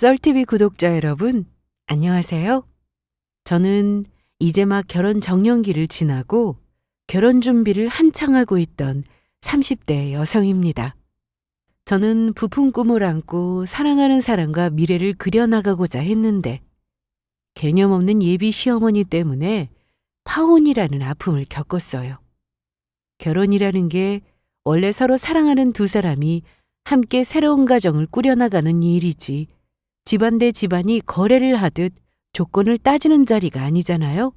썰TV 구독자 여러분, 안녕하세요. 저는 이제 막 결혼 정년기를 지나고 결혼 준비를 한창 하고 있던 30대 여성입니다. 저는 부푼 꿈을 안고 사랑하는 사람과 미래를 그려나가고자 했는데 개념 없는 예비 시어머니 때문에 파혼이라는 아픔을 겪었어요. 결혼이라는 게 원래 서로 사랑하는 두 사람이 함께 새로운 가정을 꾸려나가는 일이지 집안 대 집안이 거래를 하듯 조건을 따지는 자리가 아니잖아요.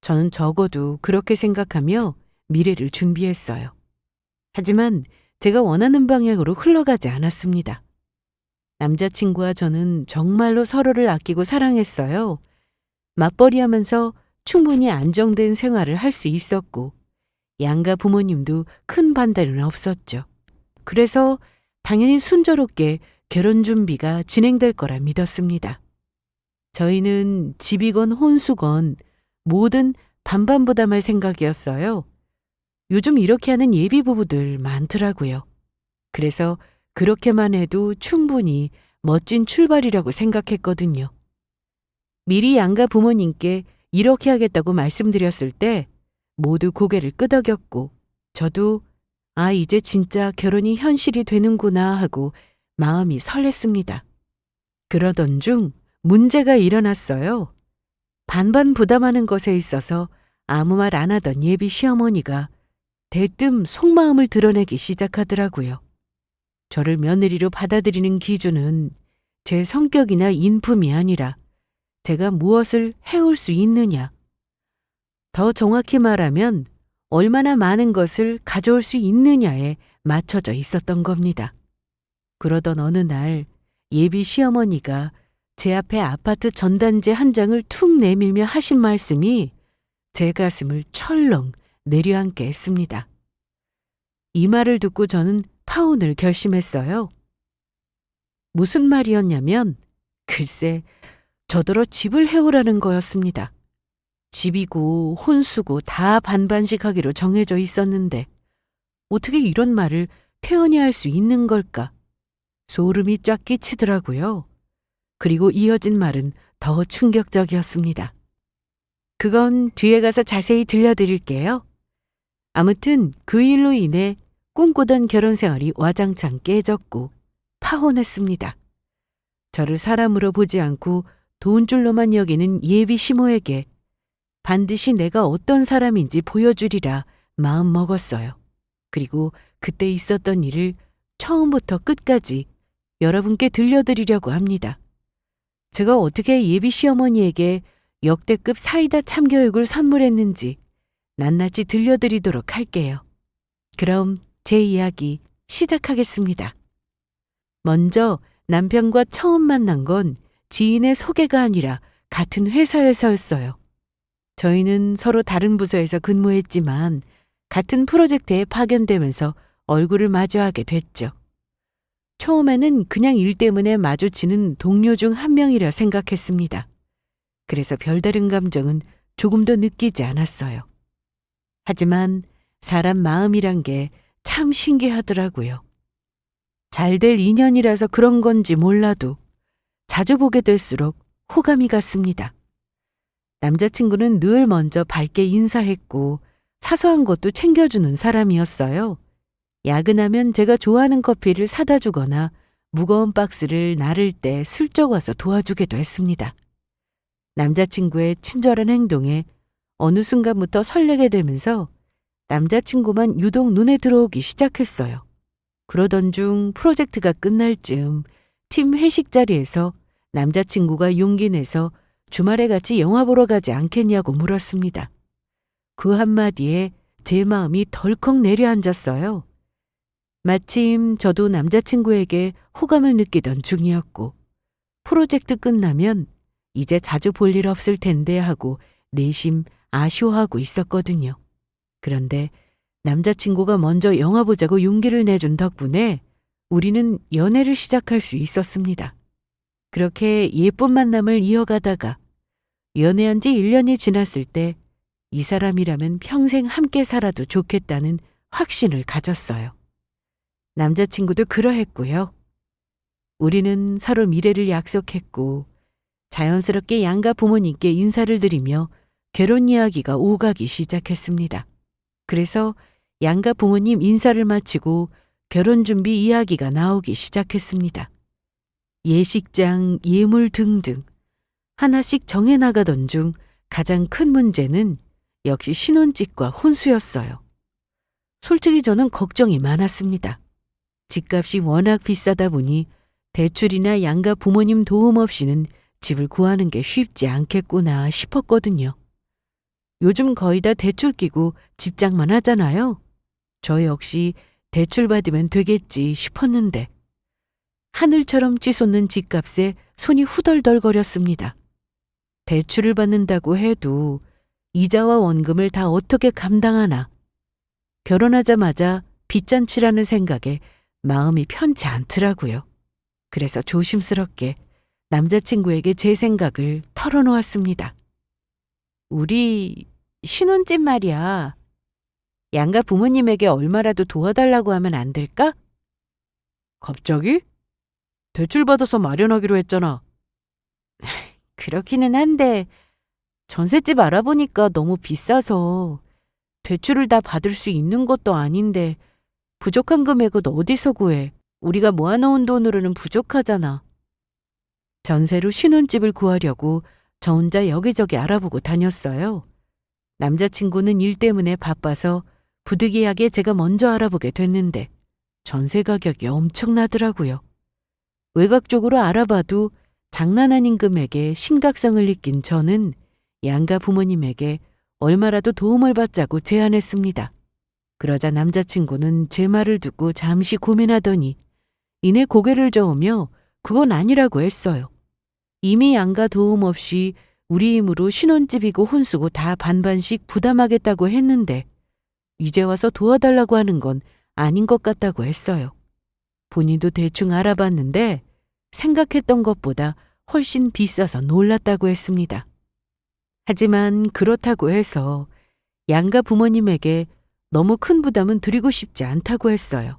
저는 적어도 그렇게 생각하며 미래를 준비했어요. 하지만 제가 원하는 방향으로 흘러가지 않았습니다. 남자친구와 저는 정말로 서로를 아끼고 사랑했어요. 맞벌이하면서 충분히 안정된 생활을 할 수 있었고 양가 부모님도 큰 반대는 없었죠. 그래서 당연히 순조롭게 결혼 준비가 진행될 거라 믿었습니다. 저희는 집이건 혼수건 뭐든 반반 부담할 생각이었어요. 요즘 이렇게 하는 예비 부부들 많더라고요. 그래서 그렇게만 해도 충분히 멋진 출발이라고 생각했거든요. 미리 양가 부모님께 이렇게 하겠다고 말씀드렸을 때 모두 고개를 끄덕였고 저도 이제 진짜 결혼이 현실이 되는구나 하고 마음이 설렜습니다. 그러던 중 문제가 일어났어요. 반반 부담하는 것에 있어서 아무 말 안 하던 예비 시어머니가 대뜸 속마음을 드러내기 시작하더라고요. 저를 며느리로 받아들이는 기준은 제 성격이나 인품이 아니라 제가 무엇을 해올 수 있느냐. 더 정확히 말하면 얼마나 많은 것을 가져올 수 있느냐에 맞춰져 있었던 겁니다. 그러던 어느 날 예비 시어머니가 제 앞에 아파트 전단지 한 장을 툭 내밀며 하신 말씀이 제 가슴을 철렁 내려앉게 했습니다. 이 말을 듣고 저는 파혼을 결심했어요. 무슨 말이었냐면 글쎄 저더러 집을 해오라는 거였습니다. 집이고 혼수고 다 반반씩 하기로 정해져 있었는데 어떻게 이런 말을 태연히 할 수 있는 걸까? 소름이 쫙 끼치더라고요. 그리고 이어진 말은 더 충격적이었습니다. 그건 뒤에 가서 자세히 들려드릴게요. 아무튼 그 일로 인해 꿈꾸던 결혼 생활이 와장창 깨졌고 파혼했습니다. 저를 사람으로 보지 않고 돈줄로만 여기는 예비 시모에게 반드시 내가 어떤 사람인지 보여주리라 마음 먹었어요. 그리고 그때 있었던 일을 처음부터 끝까지 여러분께 들려드리려고 합니다. 제가 어떻게 예비 시어머니에게 역대급 사이다 참교육을 선물했는지 낱낱이 들려드리도록 할게요. 그럼 제 이야기 시작하겠습니다. 먼저 남편과 처음 만난 건 지인의 소개가 아니라 같은 회사에서였어요. 저희는 서로 다른 부서에서 근무했지만 같은 프로젝트에 파견되면서 얼굴을 마주하게 됐죠. 처음에는 그냥 일 때문에 마주치는 동료 중 한 명이라 생각했습니다. 그래서 별다른 감정은 조금도 느끼지 않았어요. 하지만 사람 마음이란 게 참 신기하더라고요. 잘 될 인연이라서 그런 건지 몰라도 자주 보게 될수록 호감이 갔습니다. 남자친구는 늘 먼저 밝게 인사했고 사소한 것도 챙겨주는 사람이었어요. 야근하면 제가 좋아하는 커피를 사다 주거나 무거운 박스를 나를 때 슬쩍 와서 도와주기도 했습니다. 남자친구의 친절한 행동에 어느 순간부터 설레게 되면서 남자친구만 유독 눈에 들어오기 시작했어요. 그러던 중 프로젝트가 끝날 즈음 팀 회식 자리에서 남자친구가 용기 내서 주말에 같이 영화 보러 가지 않겠냐고 물었습니다. 그 한마디에 제 마음이 덜컥 내려앉았어요. 마침 저도 남자친구에게 호감을 느끼던 중이었고 프로젝트 끝나면 이제 자주 볼 일 없을 텐데 하고 내심 아쉬워하고 있었거든요. 그런데 남자친구가 먼저 영화 보자고 용기를 내준 덕분에 우리는 연애를 시작할 수 있었습니다. 그렇게 예쁜 만남을 이어가다가 연애한 지 1년이 지났을 때 이 사람이라면 평생 함께 살아도 좋겠다는 확신을 가졌어요. 남자친구도 그러했고요. 우리는 서로 미래를 약속했고 자연스럽게 양가 부모님께 인사를 드리며 결혼 이야기가 오가기 시작했습니다. 그래서 양가 부모님 인사를 마치고 결혼 준비 이야기가 나오기 시작했습니다. 예식장, 예물 등등 하나씩 정해 나가던 중 가장 큰 문제는 역시 신혼집과 혼수였어요. 솔직히 저는 걱정이 많았습니다. 집값이 워낙 비싸다 보니 대출이나 양가 부모님 도움 없이는 집을 구하는 게 쉽지 않겠구나 싶었거든요. 요즘 거의 다 대출 끼고 집장만 하잖아요. 저 역시 대출 받으면 되겠지 싶었는데 하늘처럼 치솟는 집값에 손이 후덜덜거렸습니다. 대출을 받는다고 해도 이자와 원금을 다 어떻게 감당하나. 결혼하자마자 빚잔치라는 생각에 마음이 편치 않더라고요. 그래서 조심스럽게 남자친구에게 제 생각을 털어놓았습니다. 우리 신혼집 말이야. 양가 부모님에게 얼마라도 도와달라고 하면 안 될까? 갑자기? 대출 받아서 마련하기로 했잖아. 그렇기는 한데 전셋집 알아보니까 너무 비싸서 대출을 다 받을 수 있는 것도 아닌데 부족한 금액은 어디서 구해? 우리가 모아놓은 돈으로는 부족하잖아. 전세로 신혼집을 구하려고 저 혼자 여기저기 알아보고 다녔어요. 남자친구는 일 때문에 바빠서 부득이하게 제가 먼저 알아보게 됐는데 전세 가격이 엄청나더라고요. 외곽 쪽으로 알아봐도 장난 아닌 금액에 심각성을 느낀 저는 양가 부모님에게 얼마라도 도움을 받자고 제안했습니다. 그러자 남자친구는 제 말을 듣고 잠시 고민하더니 이내 고개를 저으며 그건 아니라고 했어요. 이미 양가 도움 없이 우리 힘으로 신혼집이고 혼수고 다 반반씩 부담하겠다고 했는데 이제 와서 도와달라고 하는 건 아닌 것 같다고 했어요. 본인도 대충 알아봤는데 생각했던 것보다 훨씬 비싸서 놀랐다고 했습니다. 하지만 그렇다고 해서 양가 부모님에게 너무 큰 부담은 드리고 싶지 않다고 했어요.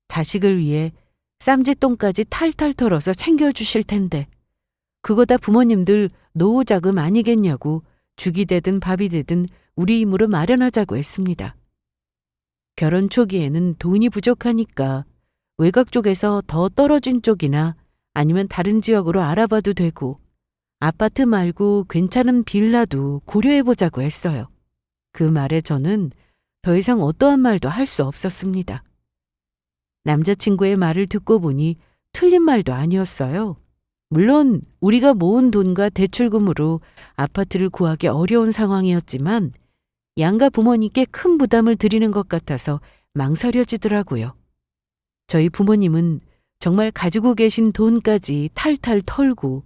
자식을 위해 쌈짓돈까지 탈탈 털어서 챙겨주실 텐데 그거 다 부모님들 노후 자금 아니겠냐고 죽이 되든 밥이 되든 우리 힘으로 마련하자고 했습니다. 결혼 초기에는 돈이 부족하니까 외곽 쪽에서 더 떨어진 쪽이나 아니면 다른 지역으로 알아봐도 되고 아파트 말고 괜찮은 빌라도 고려해보자고 했어요. 그 말에 저는 더 이상 어떠한 말도 할 수 없었습니다. 남자친구의 말을 듣고 보니 틀린 말도 아니었어요. 물론 우리가 모은 돈과 대출금으로 아파트를 구하기 어려운 상황이었지만 양가 부모님께 큰 부담을 드리는 것 같아서 망설여지더라고요. 저희 부모님은 정말 가지고 계신 돈까지 탈탈 털고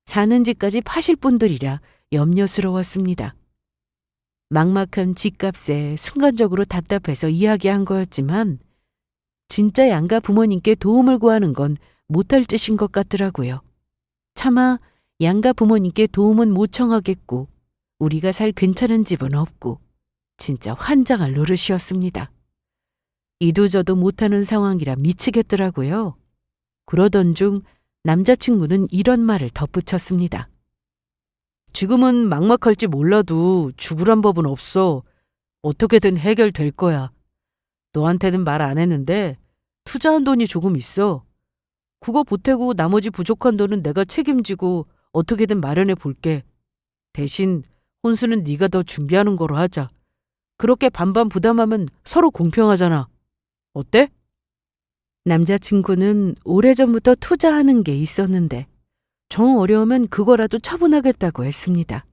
사는 집까지 파실 분들이라 염려스러웠습니다. 막막한 집값에 순간적으로 답답해서 이야기한 거였지만 진짜 양가 부모님께 도움을 구하는 건 못할 짓인 것 같더라고요. 차마 양가 부모님께 도움은 못 청하겠고 우리가 살 괜찮은 집은 없고 진짜 환장할 노릇이었습니다. 이도저도 못하는 상황이라 미치겠더라고요. 그러던 중 남자친구는 이런 말을 덧붙였습니다. 지금은 막막할지 몰라도 죽으란 법은 없어. 어떻게든 해결될 거야. 너한테는 말 안 했는데 투자한 돈이 조금 있어. 그거 보태고 나머지 부족한 돈은 내가 책임지고 어떻게든 마련해 볼게. 대신 혼수는 네가 더 준비하는 거로 하자. 그렇게 반반 부담하면 서로 공평하잖아. 어때? 남자친구는 오래전부터 투자하는 게 있었는데 정 어려우면 그거라도 처분하겠다고 했습니다.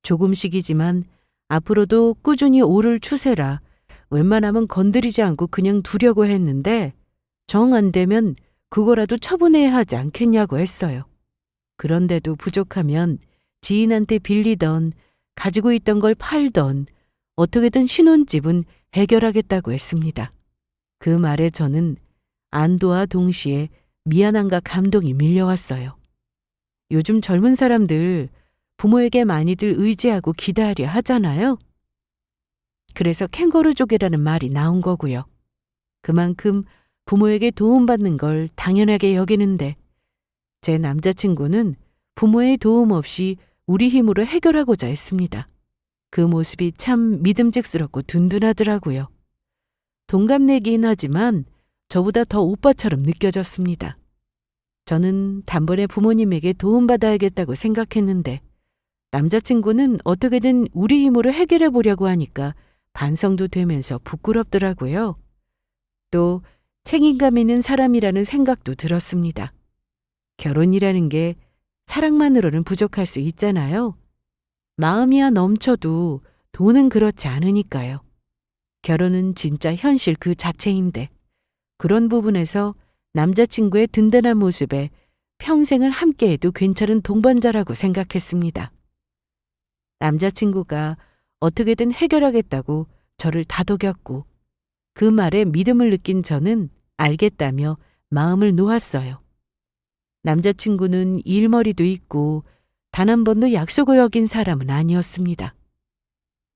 조금씩이지만 앞으로도 꾸준히 오를 추세라 웬만하면 건드리지 않고 그냥 두려고 했는데 정 안 되면 그거라도 처분해야 하지 않겠냐고 했어요. 그런데도 부족하면 지인한테 빌리던 가지고 있던 걸 팔던 어떻게든 신혼집은 해결하겠다고 했습니다. 그 말에 저는 안도와 동시에 미안함과 감동이 밀려왔어요. 요즘 젊은 사람들 부모에게 많이들 의지하고 기대하려 하잖아요. 그래서 캥거루족이라는 말이 나온 거고요. 그만큼 부모에게 도움받는 걸 당연하게 여기는데 제 남자친구는 부모의 도움 없이 우리 힘으로 해결하고자 했습니다. 그 모습이 참 믿음직스럽고 든든하더라고요. 동갑내기긴 하지만 저보다 더 오빠처럼 느껴졌습니다. 저는 단번에 부모님에게 도움받아야겠다고 생각했는데 남자친구는 어떻게든 우리 힘으로 해결해 보려고 하니까 반성도 되면서 부끄럽더라고요. 또 책임감 있는 사람이라는 생각도 들었습니다. 결혼이라는 게 사랑만으로는 부족할 수 있잖아요. 마음이야 넘쳐도 돈은 그렇지 않으니까요. 결혼은 진짜 현실 그 자체인데 그런 부분에서 남자친구의 든든한 모습에 평생을 함께해도 괜찮은 동반자라고 생각했습니다. 남자친구가 어떻게든 해결하겠다고 저를 다독였고 그 말에 믿음을 느낀 저는 알겠다며 마음을 놓았어요. 남자친구는 일머리도 있고 단 한 번도 약속을 어긴 사람은 아니었습니다.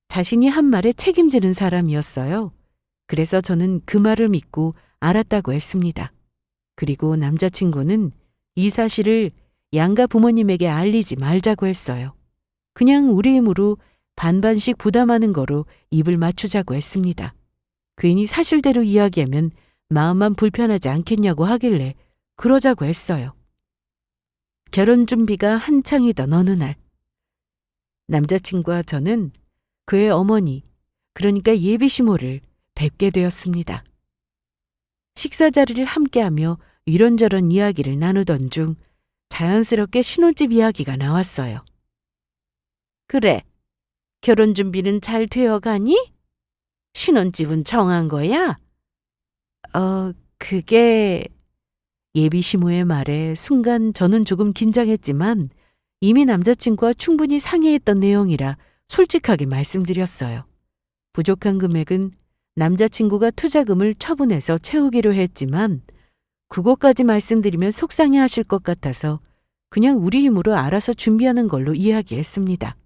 자신이 한 말에 책임지는 사람이었어요. 그래서 저는 그 말을 믿고 알았다고 했습니다. 그리고 남자친구는 이 사실을 양가 부모님에게 알리지 말자고 했어요. 그냥 우리 힘으로 반반씩 부담하는 거로 입을 맞추자고 했습니다. 괜히 사실대로 이야기하면 마음만 불편하지 않겠냐고 하길래 그러자고 했어요. 결혼 준비가 한창이던 어느 날 남자친구와 저는 그의 어머니, 그러니까 예비 시모를 뵙게 되었습니다. 식사 자리를 함께하며 이런저런 이야기를 나누던 중 자연스럽게 신혼집 이야기가 나왔어요. 그래, 결혼 준비는 잘 되어가니? 신혼집은 정한 거야? 그게... 예비 시모의 말에 순간 저는 조금 긴장했지만 이미 남자친구와 충분히 상의했던 내용이라 솔직하게 말씀드렸어요. 부족한 금액은 남자친구가 투자금을 처분해서 채우기로 했지만 그것까지 말씀드리면 속상해하실 것 같아서 그냥 우리 힘으로 알아서 준비하는 걸로 이야기했습니다.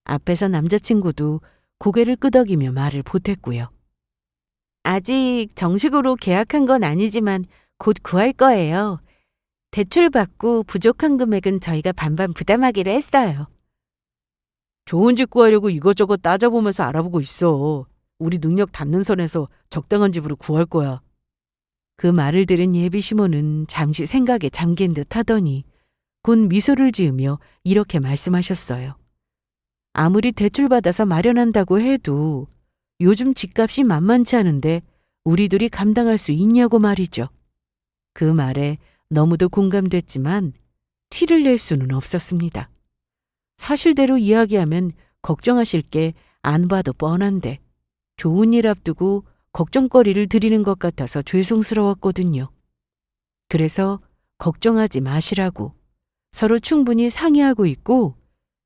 앞에서 남자친구도 고개를 끄덕이며 말을 보탰고요. 아직 정식으로 계약한 건 아니지만 곧 구할 거예요. 대출 받고 부족한 금액은 저희가 반반 부담하기로 했어요. 좋은 집 구하려고 이것저것 따져보면서 알아보고 있어. 우리 능력 닿는 선에서 적당한 집으로 구할 거야. 그 말을 들은 예비 시모는 잠시 생각에 잠긴 듯 하더니 곧 미소를 지으며 이렇게 말씀하셨어요. 아무리 대출받아서 마련한다고 해도 요즘 집값이 만만치 않은데 우리 둘이 감당할 수 있냐고 말이죠. 그 말에 너무도 공감됐지만 티를 낼 수는 없었습니다. 사실대로 이야기하면 걱정하실 게 안 봐도 뻔한데 좋은 일 앞두고 걱정거리를 드리는 것 같아서 죄송스러웠거든요. 그래서 걱정하지 마시라고 서로 충분히 상의하고 있고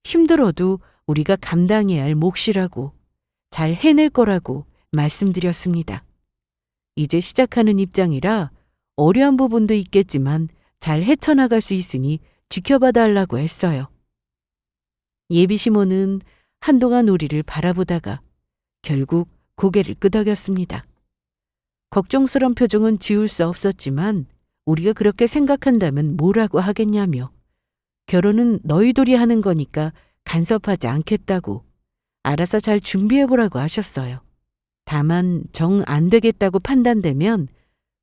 힘들어도 우리가 감당해야 할 몫이라고 잘 해낼 거라고 말씀드렸습니다. 이제 시작하는 입장이라 어려운 부분도 있겠지만 잘 헤쳐나갈 수 있으니 지켜봐 달라고 했어요. 예비 시모는 한동안 우리를 바라보다가 결국 고개를 끄덕였습니다. 걱정스런 표정은 지울 수 없었지만 우리가 그렇게 생각한다면 뭐라고 하겠냐며 결혼은 너희들이 하는 거니까 간섭하지 않겠다고 알아서 잘 준비해보라고 하셨어요. 다만 정 안 되겠다고 판단되면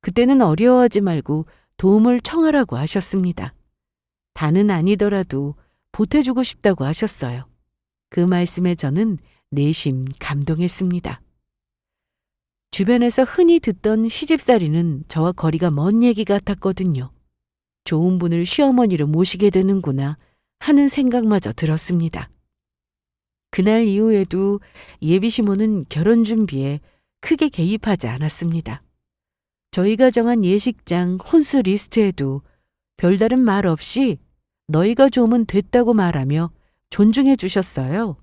그때는 어려워하지 말고 도움을 청하라고 하셨습니다. 다는 아니더라도 보태주고 싶다고 하셨어요. 그 말씀에 저는 내심 감동했습니다. 주변에서 흔히 듣던 시집살이는 저와 거리가 먼 얘기 같았거든요. 좋은 분을 시어머니로 모시게 되는구나 하는 생각마저 들었습니다. 그날 이후에도 예비 시모는 결혼 준비에 크게 개입하지 않았습니다. 저희가 정한 예식장 혼수 리스트에도 별다른 말 없이 너희가 좋으면 됐다고 말하며 존중해 주셨어요.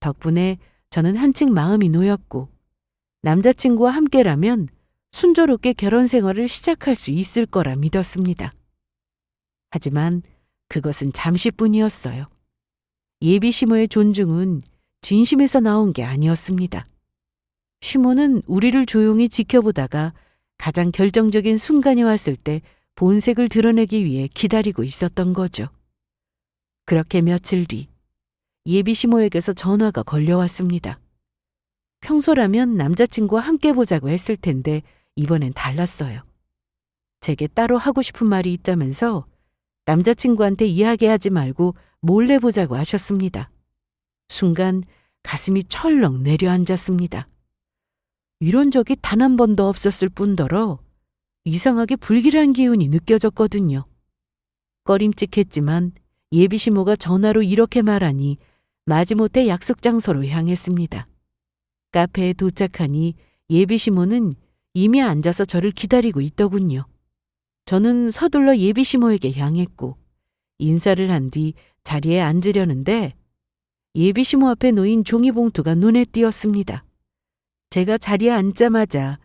덕분에 저는 한층 마음이 놓였고 남자친구와 함께라면 순조롭게 결혼 생활을 시작할 수 있을 거라 믿었습니다. 하지만 그것은 잠시뿐이었어요. 예비 시모의 존중은 진심에서 나온 게 아니었습니다. 시모는 우리를 조용히 지켜보다가 가장 결정적인 순간이 왔을 때 본색을 드러내기 위해 기다리고 있었던 거죠. 그렇게 며칠 뒤 예비 시모에게서 전화가 걸려왔습니다. 평소라면 남자친구와 함께 보자고 했을 텐데 이번엔 달랐어요. 제게 따로 하고 싶은 말이 있다면서 남자친구한테 이야기하지 말고 몰래 보자고 하셨습니다. 순간 가슴이 철렁 내려앉았습니다. 이런 적이 단 한 번도 없었을 뿐더러 이상하게 불길한 기운이 느껴졌거든요. 꺼림칙했지만 예비 시모가 전화로 이렇게 말하니 마지못해 약속 장소로 향했습니다. 카페에 도착하니 예비 시모는 이미 앉아서 저를 기다리고 있더군요. 저는 서둘러 예비 시모에게 향했고 인사를 한 뒤 자리에 앉으려는데 예비 시모 앞에 놓인 종이봉투가 눈에 띄었습니다. 제가 자리에 앉자마자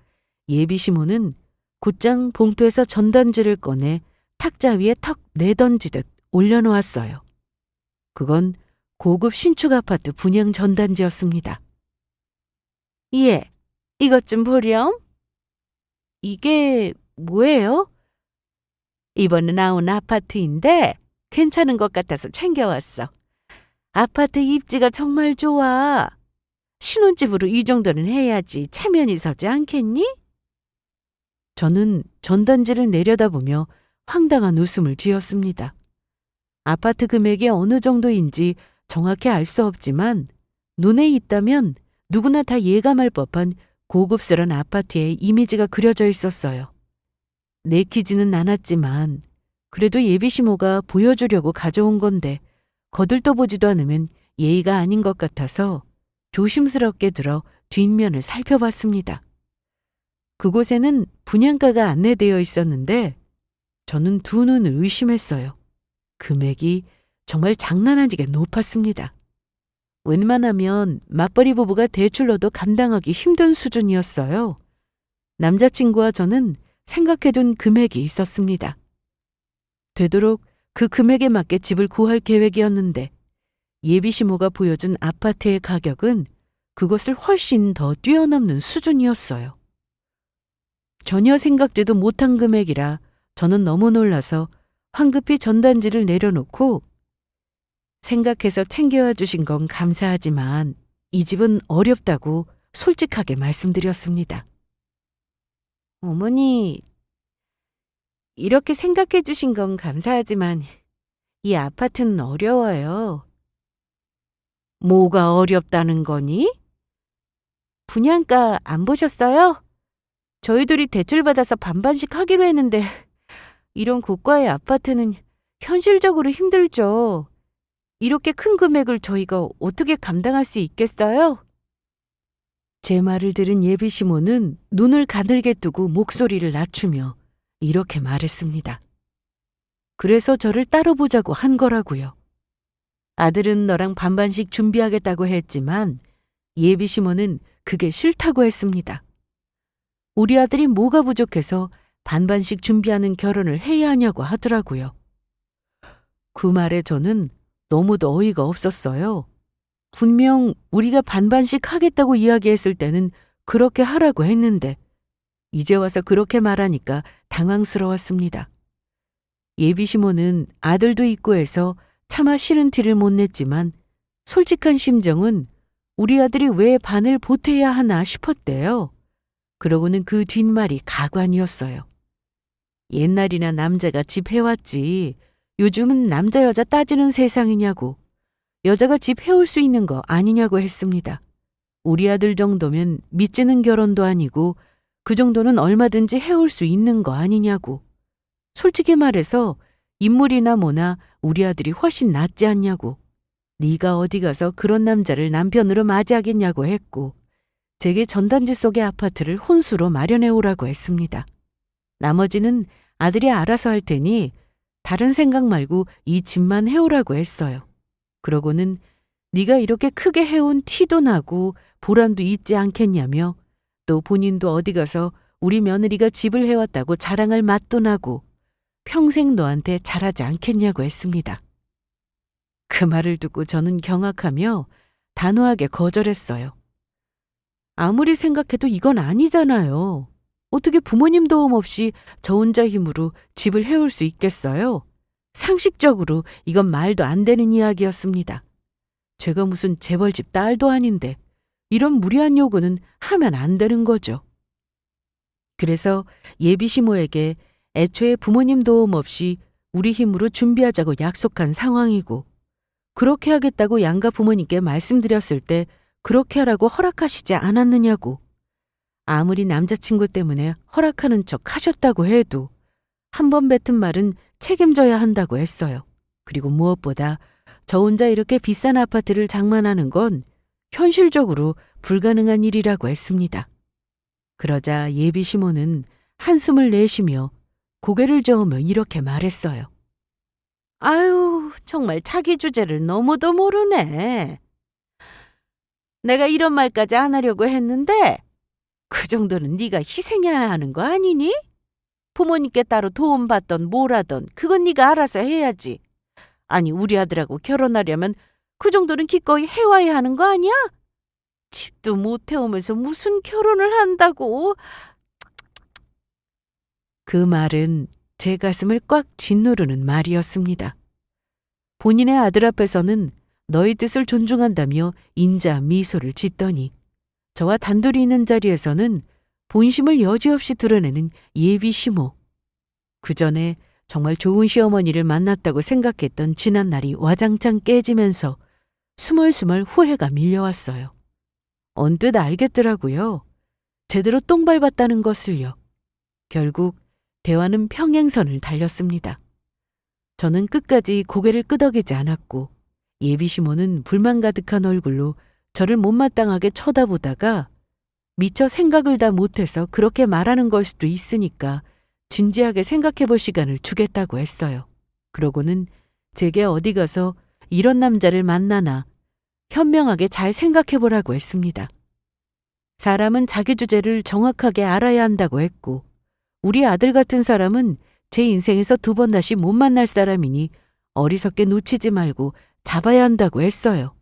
예비 시모는 곧장 봉투에서 전단지를 꺼내 탁자 위에 턱 내던지듯 올려놓았어요. 그건 고급 신축 아파트 분양 전단지였습니다. 예, 이것 좀 보렴. 이게 뭐예요? 이번에 나온 아파트인데 괜찮은 것 같아서 챙겨왔어. 아파트 입지가 정말 좋아. 신혼집으로 이 정도는 해야지 체면이 서지 않겠니? 저는 전단지를 내려다보며 황당한 웃음을 지었습니다. 아파트 금액이 어느 정도인지 정확히 알 수 없지만 눈에 있다면 누구나 다 예감할 법한 고급스런 아파트의 이미지가 그려져 있었어요. 내키지는 않았지만 그래도 예비 시모가 보여주려고 가져온 건데 거들떠보지도 않으면 예의가 아닌 것 같아서 조심스럽게 들어 뒷면을 살펴봤습니다. 그곳에는 분양가가 안내되어 있었는데 저는 두 눈을 의심했어요. 금액이 정말 장난 아니게 높았습니다. 웬만하면 맞벌이 부부가 대출로도 감당하기 힘든 수준이었어요. 남자친구와 저는 생각해둔 금액이 있었습니다. 되도록 그 금액에 맞게 집을 구할 계획이었는데 예비 시모가 보여준 아파트의 가격은 그것을 훨씬 더 뛰어넘는 수준이었어요. 전혀 생각지도 못한 금액이라 저는 너무 놀라서 황급히 전단지를 내려놓고 생각해서 챙겨와 주신 건 감사하지만 이 집은 어렵다고 솔직하게 말씀드렸습니다. 어머니, 이렇게 생각해 주신 건 감사하지만 이 아파트는 어려워요. 뭐가 어렵다는 거니? 분양가 안 보셨어요? 저희들이 대출받아서 반반씩 하기로 했는데 이런 고가의 아파트는 현실적으로 힘들죠. 이렇게 큰 금액을 저희가 어떻게 감당할 수 있겠어요? 제 말을 들은 예비 시모는 눈을 가늘게 뜨고 목소리를 낮추며 이렇게 말했습니다. 그래서 저를 따로 보자고 한 거라고요. 아들은 너랑 반반씩 준비하겠다고 했지만 예비 시모는 그게 싫다고 했습니다. 우리 아들이 뭐가 부족해서 반반씩 준비하는 결혼을 해야 하냐고 하더라고요. 그 말에 저는 너무도 어이가 없었어요. 분명 우리가 반반씩 하겠다고 이야기했을 때는 그렇게 하라고 했는데 이제 와서 그렇게 말하니까 당황스러웠습니다. 예비 시모는 아들도 있고 해서 차마 싫은 티를 못 냈지만 솔직한 심정은 우리 아들이 왜 반을 보태야 하나 싶었대요. 그러고는 그 뒷말이 가관이었어요. 옛날이나 남자가 집 해왔지 요즘은 남자 여자 따지는 세상이냐고 여자가 집 해올 수 있는 거 아니냐고 했습니다. 우리 아들 정도면 미치는 결혼도 아니고 그 정도는 얼마든지 해올 수 있는 거 아니냐고. 솔직히 말해서 인물이나 뭐나 우리 아들이 훨씬 낫지 않냐고. 네가 어디 가서 그런 남자를 남편으로 맞이하겠냐고 했고 제게 전단지 속의 아파트를 혼수로 마련해 오라고 했습니다. 나머지는 아들이 알아서 할 테니 다른 생각 말고 이 집만 해오라고 했어요. 그러고는 네가 이렇게 크게 해온 티도 나고 보람도 있지 않겠냐며 또 본인도 어디 가서 우리 며느리가 집을 해왔다고 자랑할 맛도 나고 평생 너한테 잘하지 않겠냐고 했습니다. 그 말을 듣고 저는 경악하며 단호하게 거절했어요. 아무리 생각해도 이건 아니잖아요. 어떻게 부모님 도움 없이 저 혼자 힘으로 집을 해올 수 있겠어요? 상식적으로 이건 말도 안 되는 이야기였습니다. 제가 무슨 재벌집 딸도 아닌데 이런 무리한 요구는 하면 안 되는 거죠. 그래서 예비 시모에게 애초에 부모님 도움 없이 우리 힘으로 준비하자고 약속한 상황이고, 그렇게 하겠다고 양가 부모님께 말씀드렸을 때 그렇게 하라고 허락하시지 않았느냐고. 아무리 남자친구 때문에 허락하는 척 하셨다고 해도 한 번 뱉은 말은 책임져야 한다고 했어요. 그리고 무엇보다 저 혼자 이렇게 비싼 아파트를 장만하는 건 현실적으로 불가능한 일이라고 했습니다. 그러자 예비 시모는 한숨을 내쉬며 고개를 저으며 이렇게 말했어요. 아유, 정말 자기 주제를 너무도 모르네. 내가 이런 말까지 안 하려고 했는데 그 정도는 네가 희생해야 하는 거 아니니? 부모님께 따로 도움받던 뭐라던 그건 네가 알아서 해야지. 아니, 우리 아들하고 결혼하려면 그 정도는 기꺼이 해와야 하는 거 아니야? 집도 못 해오면서 무슨 결혼을 한다고. 그 말은 제 가슴을 꽉 짓누르는 말이었습니다. 본인의 아들 앞에서는 너희 뜻을 존중한다며 인자 미소를 짓더니 저와 단둘이 있는 자리에서는 본심을 여지없이 드러내는 예비 시모. 그 전에 정말 좋은 시어머니를 만났다고 생각했던 지난날이 와장창 깨지면서 스멀스멀 후회가 밀려왔어요. 언뜻 알겠더라고요. 제대로 똥 밟았다는 것을요. 결국 대화는 평행선을 달렸습니다. 저는 끝까지 고개를 끄덕이지 않았고 예비 시모는 불만 가득한 얼굴로 저를 못마땅하게 쳐다보다가 미처 생각을 다 못해서 그렇게 말하는 걸 수도 있으니까 진지하게 생각해 볼 시간을 주겠다고 했어요. 그러고는 제게 어디 가서 이런 남자를 만나나 현명하게 잘 생각해 보라고 했습니다. 사람은 자기 주제를 정확하게 알아야 한다고 했고, 우리 아들 같은 사람은 제 인생에서 두 번 다시 못 만날 사람이니 어리석게 놓치지 말고 잡아야 한다고 했어요.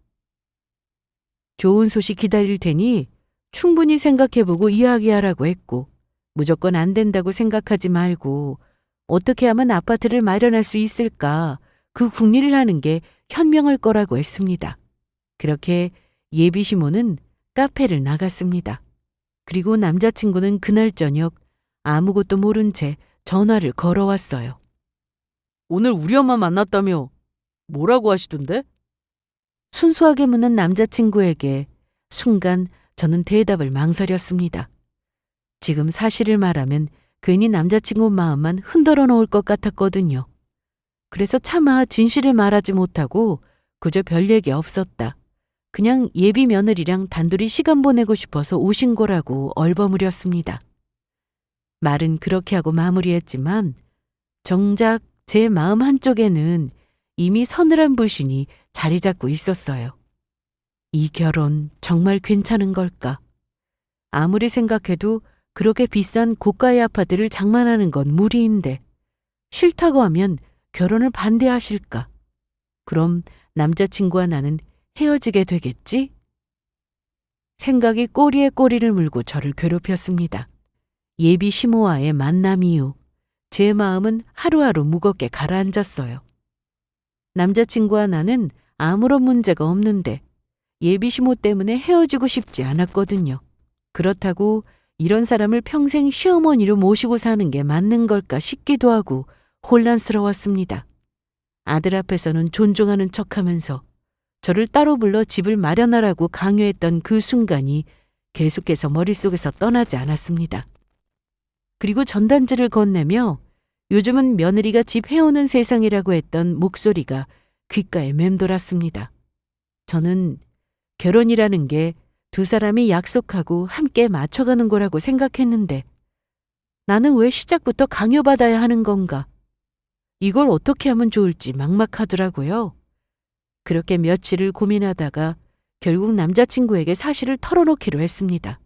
좋은 소식 기다릴 테니 충분히 생각해보고 이야기하라고 했고, 무조건 안 된다고 생각하지 말고 어떻게 하면 아파트를 마련할 수 있을까, 그 궁리를 하는 게 현명할 거라고 했습니다. 그렇게 예비 시모는 카페를 나갔습니다. 그리고 남자친구는 그날 저녁 아무것도 모른 채 전화를 걸어왔어요. 오늘 우리 엄마 만났다며 뭐라고 하시던데? 순수하게 묻는 남자친구에게 순간 저는 대답을 망설였습니다. 지금 사실을 말하면 괜히 남자친구 마음만 흔들어 놓을 것 같았거든요. 그래서 차마 진실을 말하지 못하고 그저 별 얘기 없었다. 그냥 예비 며느리랑 단둘이 시간 보내고 싶어서 오신 거라고 얼버무렸습니다. 말은 그렇게 하고 마무리했지만 정작 제 마음 한쪽에는 이미 서늘한 불신이 자리 잡고 있었어요. 이 결혼 정말 괜찮은 걸까? 아무리 생각해도 그렇게 비싼 고가의 아파트를 장만하는 건 무리인데 싫다고 하면 결혼을 반대하실까? 그럼 남자친구와 나는 헤어지게 되겠지? 생각이 꼬리에 꼬리를 물고 저를 괴롭혔습니다. 예비 시모와의 만남 이후 제 마음은 하루하루 무겁게 가라앉았어요. 남자친구와 나는 아무런 문제가 없는데 예비 시모 때문에 헤어지고 싶지 않았거든요. 그렇다고 이런 사람을 평생 시어머니로 모시고 사는 게 맞는 걸까 싶기도 하고 혼란스러웠습니다. 아들 앞에서는 존중하는 척하면서 저를 따로 불러 집을 마련하라고 강요했던 그 순간이 계속해서 머릿속에서 떠나지 않았습니다. 그리고 전단지를 건네며 요즘은 며느리가 집 해오는 세상이라고 했던 목소리가 귓가에 맴돌았습니다. 저는 결혼이라는 게 두 사람이 약속하고 함께 맞춰가는 거라고 생각했는데 나는 왜 시작부터 강요받아야 하는 건가? 이걸 어떻게 하면 좋을지 막막하더라고요. 그렇게 며칠을 고민하다가 결국 남자친구에게 사실을 털어놓기로 했습니다.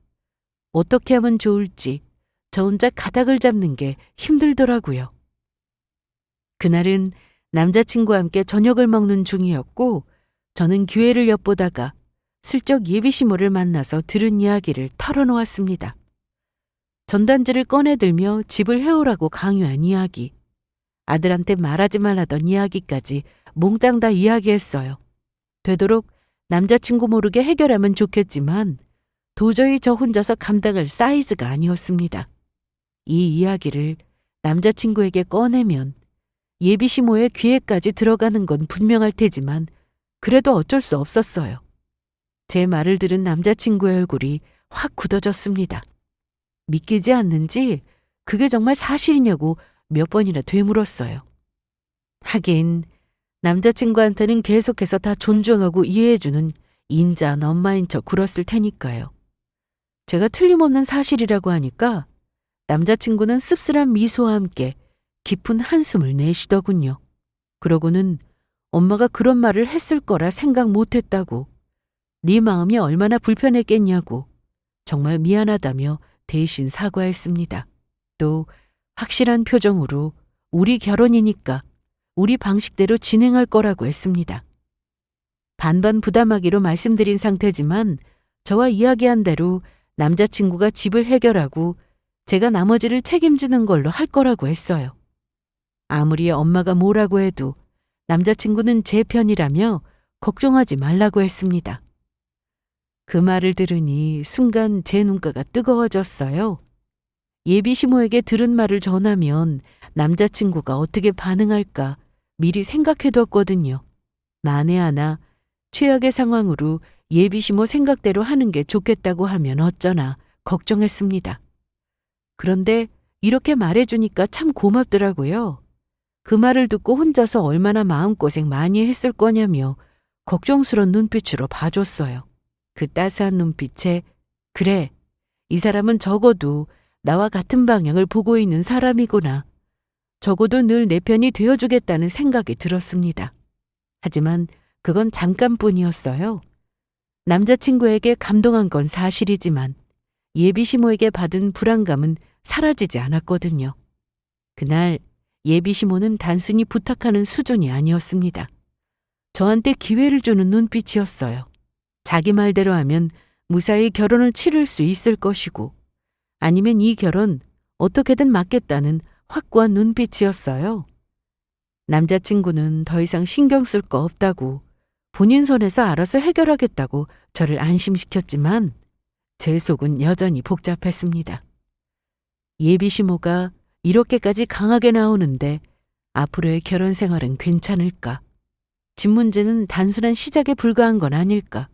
어떻게 하면 좋을지 저 혼자 가닥을 잡는 게 힘들더라고요. 그날은 남자친구와 함께 저녁을 먹는 중이었고 저는 기회를 엿보다가 슬쩍 예비 시모를 만나서 들은 이야기를 털어놓았습니다. 전단지를 꺼내들며 집을 해오라고 강요한 이야기, 아들한테 말하지 말라던 이야기까지 몽땅 다 이야기했어요. 되도록 남자친구 모르게 해결하면 좋겠지만 도저히 저 혼자서 감당할 사이즈가 아니었습니다. 이 이야기를 남자친구에게 꺼내면 예비시모의 귀에까지 들어가는 건 분명할 테지만 그래도 어쩔 수 없었어요. 제 말을 들은 남자친구의 얼굴이 확 굳어졌습니다. 믿기지 않는지 그게 정말 사실이냐고 몇 번이나 되물었어요. 하긴 남자친구한테는 계속해서 다 존중하고 이해해주는 인자한 엄마인 척 굴었을 테니까요. 제가 틀림없는 사실이라고 하니까 남자친구는 씁쓸한 미소와 함께 깊은 한숨을 내쉬더군요. 그러고는 엄마가 그런 말을 했을 거라 생각 못했다고, 네 마음이 얼마나 불편했겠냐고 정말 미안하다며 대신 사과했습니다. 또 확실한 표정으로 우리 결혼이니까 우리 방식대로 진행할 거라고 했습니다. 반반 부담하기로 말씀드린 상태지만 저와 이야기한 대로 남자친구가 집을 해결하고 제가 나머지를 책임지는 걸로 할 거라고 했어요. 아무리 엄마가 뭐라고 해도 남자친구는 제 편이라며 걱정하지 말라고 했습니다. 그 말을 들으니 순간 제 눈가가 뜨거워졌어요. 예비시모에게 들은 말을 전하면 남자친구가 어떻게 반응할까 미리 생각해뒀거든요. 만에 하나 최악의 상황으로 예비시모 생각대로 하는 게 좋겠다고 하면 어쩌나 걱정했습니다. 그런데 이렇게 말해주니까 참 고맙더라고요. 그 말을 듣고 혼자서 얼마나 마음고생 많이 했을 거냐며 걱정스런 눈빛으로 봐줬어요. 그 따스한 눈빛에 그래, 이 사람은 적어도 나와 같은 방향을 보고 있는 사람이구나. 적어도 늘 내 편이 되어주겠다는 생각이 들었습니다. 하지만 그건 잠깐뿐이었어요. 남자친구에게 감동한 건 사실이지만 예비시모에게 받은 불안감은 사라지지 않았거든요. 그날 예비시모는 단순히 부탁하는 수준이 아니었습니다. 저한테 기회를 주는 눈빛이었어요. 자기 말대로 하면 무사히 결혼을 치를 수 있을 것이고 아니면 이 결혼 어떻게든 막겠다는 확고한 눈빛이었어요. 남자친구는 더 이상 신경 쓸 거 없다고 본인 선에서 알아서 해결하겠다고 저를 안심시켰지만 제 속은 여전히 복잡했습니다. 예비시모가 이렇게까지 강하게 나오는데 앞으로의 결혼 생활은 괜찮을까? 집 문제는 단순한 시작에 불과한 건 아닐까?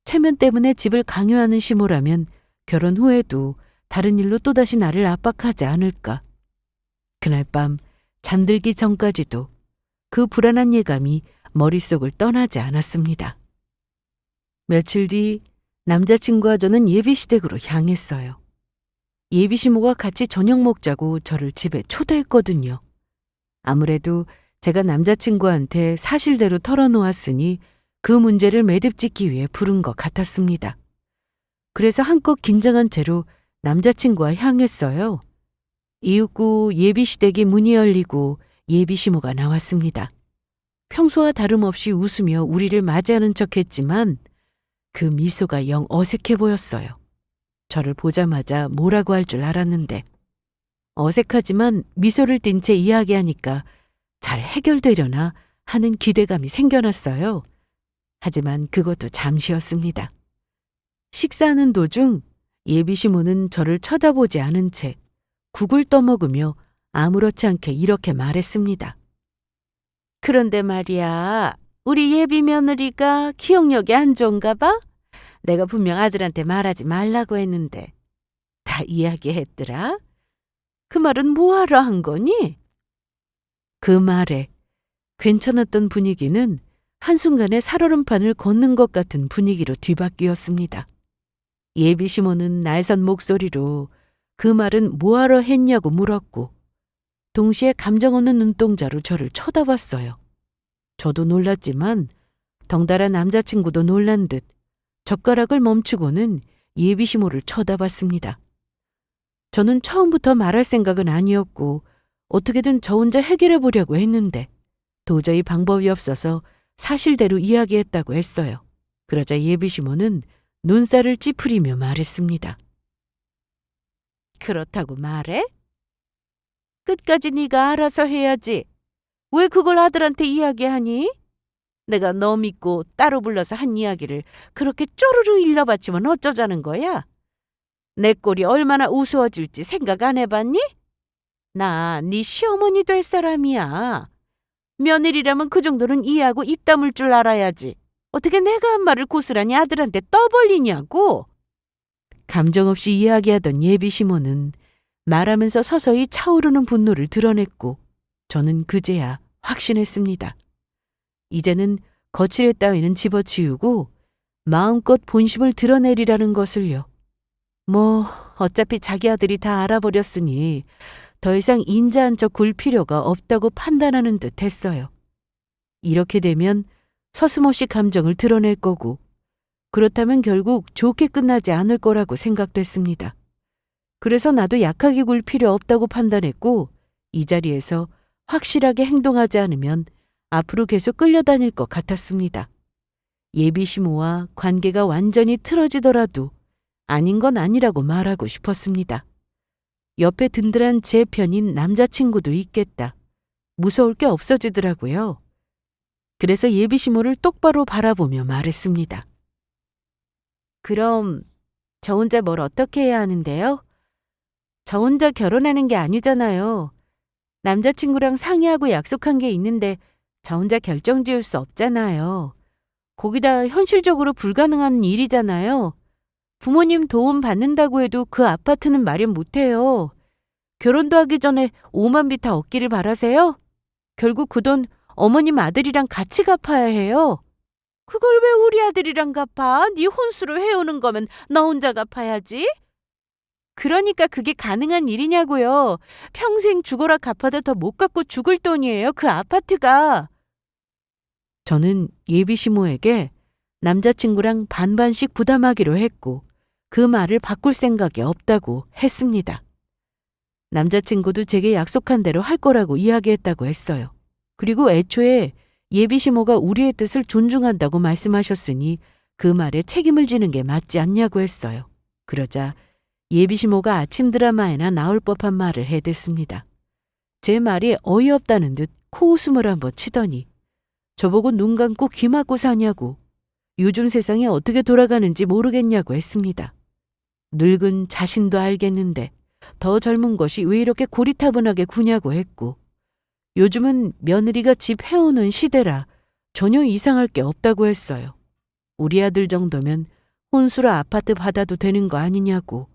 체면 때문에 집을 강요하는 시모라면 결혼 후에도 다른 일로 또다시 나를 압박하지 않을까? 그날 밤 잠들기 전까지도 그 불안한 예감이 머릿속을 떠나지 않았습니다. 며칠 뒤 남자친구와 저는 예비시댁으로 향했어요. 예비시모가 같이 저녁 먹자고 저를 집에 초대했거든요. 아무래도 제가 남자친구한테 사실대로 털어놓았으니 그 문제를 매듭짓기 위해 부른 것 같았습니다. 그래서 한껏 긴장한 채로 남자친구와 향했어요. 이윽고 예비시댁이 문이 열리고 예비시모가 나왔습니다. 평소와 다름없이 웃으며 우리를 맞이하는 척했지만 그 미소가 영 어색해 보였어요. 저를 보자마자 뭐라고 할 줄 알았는데 어색하지만 미소를 띤 채 이야기하니까 잘 해결되려나 하는 기대감이 생겨났어요. 하지만 그것도 잠시였습니다. 식사하는 도중 예비시모는 저를 쳐다보지 않은 채 국을 떠먹으며 아무렇지 않게 이렇게 말했습니다. 그런데 말이야, 우리 예비 며느리가 기억력이 안 좋은가 봐? 내가 분명 아들한테 말하지 말라고 했는데 다 이야기했더라. 그 말은 뭐하러 한 거니? 그 말에 괜찮았던 분위기는 한순간에 살얼음판을 걷는 것 같은 분위기로 뒤바뀌었습니다. 예비시모는 날선 목소리로 그 말은 뭐하러 했냐고 물었고 동시에 감정 없는 눈동자로 저를 쳐다봤어요. 저도 놀랐지만 덩달아 남자친구도 놀란 듯 젓가락을 멈추고는 예비시모를 쳐다봤습니다. 저는 처음부터 말할 생각은 아니었고 어떻게든 저 혼자 해결해 보려고 했는데 도저히 방법이 없어서 사실대로 이야기했다고 했어요. 그러자 예비시모는 눈살을 찌푸리며 말했습니다. 그렇다고 말해? 끝까지 네가 알아서 해야지. 왜 그걸 아들한테 이야기하니? 내가 너 믿고 따로 불러서 한 이야기를 그렇게 쪼르르 일러바치면 어쩌자는 거야? 내 꼴이 얼마나 우스워질지 생각 안 해봤니? 나 네 시어머니 될 사람이야. 며느리라면 그 정도는 이해하고 입 다물 줄 알아야지. 어떻게 내가 한 말을 고스란히 아들한테 떠벌리냐고. 감정 없이 이야기하던 예비 시모는 말하면서 서서히 차오르는 분노를 드러냈고 저는 그제야 확신했습니다. 이제는 거칠애 따위는 집어치우고 마음껏 본심을 드러내리라는 것을요. 뭐 어차피 자기 아들이 다 알아버렸으니 더 이상 인자한 척 굴 필요가 없다고 판단하는 듯 했어요. 이렇게 되면 서슴없이 감정을 드러낼 거고 그렇다면 결국 좋게 끝나지 않을 거라고 생각됐습니다. 그래서 나도 약하게 굴 필요 없다고 판단했고 이 자리에서 확실하게 행동하지 않으면 앞으로 계속 끌려다닐 것 같았습니다. 예비 시모와 관계가 완전히 틀어지더라도 아닌 건 아니라고 말하고 싶었습니다. 옆에 든든한 제 편인 남자친구도 있겠다. 무서울 게 없어지더라고요. 그래서 예비 시모를 똑바로 바라보며 말했습니다. 그럼 저 혼자 뭘 어떻게 해야 하는데요? 저 혼자 결혼하는 게 아니잖아요. 남자친구랑 상의하고 약속한 게 있는데 저 혼자 결정 지을 수 없잖아요. 거기다 현실적으로 불가능한 일이잖아요. 부모님 도움 받는다고 해도 그 아파트는 마련 못해요. 결혼도 하기 전에 5만 비 다 얻기를 바라세요? 결국 그 돈 어머님 아들이랑 같이 갚아야 해요. 그걸 왜 우리 아들이랑 갚아? 네 혼수로 해오는 거면 너 혼자 갚아야지. 그러니까 그게 가능한 일이냐고요. 평생 죽어라 갚아도 더 못 갚고 죽을 돈이에요. 그 아파트가. 저는 예비 시모에게 남자친구랑 반반씩 부담하기로 했고 그 말을 바꿀 생각이 없다고 했습니다. 남자친구도 제게 약속한 대로 할 거라고 이야기했다고 했어요. 그리고 애초에 예비 시모가 우리의 뜻을 존중한다고 말씀하셨으니 그 말에 책임을 지는 게 맞지 않냐고 했어요. 그러자 예비 시모가 아침 드라마에나 나올 법한 말을 해댔습니다. 제 말이 어이없다는 듯 코웃음을 한번 치더니 저보고 눈 감고 귀 막고 사냐고 요즘 세상이 어떻게 돌아가는지 모르겠냐고 했습니다. 늙은 자신도 알겠는데 더 젊은 것이 왜 이렇게 고리타분하게 구냐고 했고 요즘은 며느리가 집 해오는 시대라 전혀 이상할 게 없다고 했어요. 우리 아들 정도면 혼수로 아파트 받아도 되는 거 아니냐고.